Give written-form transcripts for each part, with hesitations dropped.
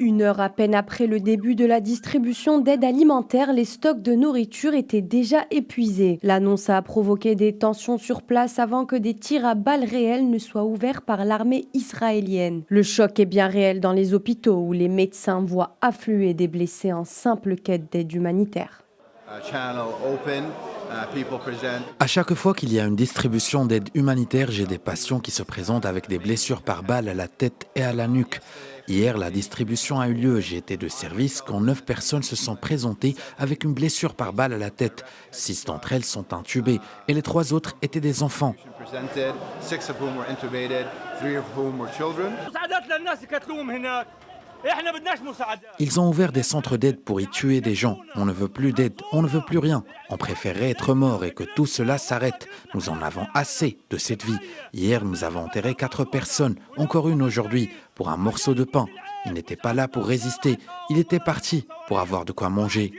Une heure à peine après le début de la distribution d'aide alimentaire, les stocks de nourriture étaient déjà épuisés. L'annonce a provoqué des tensions sur place avant que des tirs à balles réelles ne soient ouverts par l'armée israélienne. Le choc est bien réel dans les hôpitaux où les médecins voient affluer des blessés en simple quête d'aide humanitaire. À chaque fois qu'il y a une distribution d'aide humanitaire, j'ai des patients qui se présentent avec des blessures par balle à la tête et à la nuque. Hier, la distribution a eu lieu. J'ai été de service quand 9 personnes se sont présentées avec une blessure par balle à la tête. 6 d'entre elles sont intubées et les 3 autres étaient des enfants. Ils ont ouvert des centres d'aide pour y tuer des gens. On ne veut plus d'aide, on ne veut plus rien. On préférerait être mort et que tout cela s'arrête. Nous en avons assez de cette vie. Hier, nous avons enterré 4 personnes, encore une aujourd'hui, pour un morceau de pain. Il n'était pas là pour résister, il était parti pour avoir de quoi manger.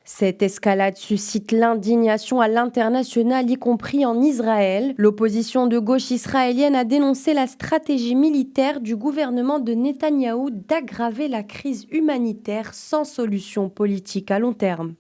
Cette escalade suscite l'indignation à l'international, y compris en Israël. L'opposition de gauche israélienne a dénoncé la stratégie militaire du gouvernement de Netanyahou d'aggraver la crise humanitaire sans solution politique à long terme.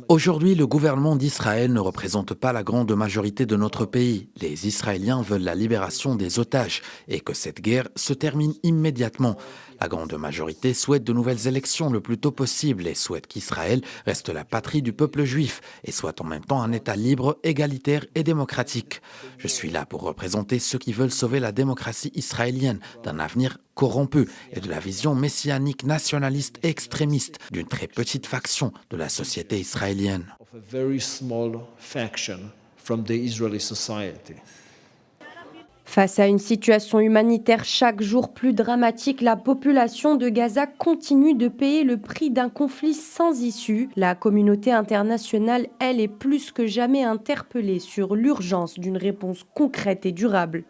Aujourd'hui, le gouvernement d'Israël ne représente pas la grande majorité de notre pays. Les Israéliens veulent la libération des otages et que cette guerre se termine immédiatement. La grande majorité souhaite de nouvelles élections le plus tôt possible et souhaite qu'Israël reste la patrie du peuple juif et soit en même temps un État libre, égalitaire et démocratique. Je suis là pour représenter ceux qui veulent sauver la démocratie israélienne d'un avenir corrompu et de la vision messianique nationaliste et extrémiste d'une très petite faction de la société israélienne. Face à une situation humanitaire chaque jour plus dramatique, la population de Gaza continue de payer le prix d'un conflit sans issue. La communauté internationale, elle, est plus que jamais interpellée sur l'urgence d'une réponse concrète et durable.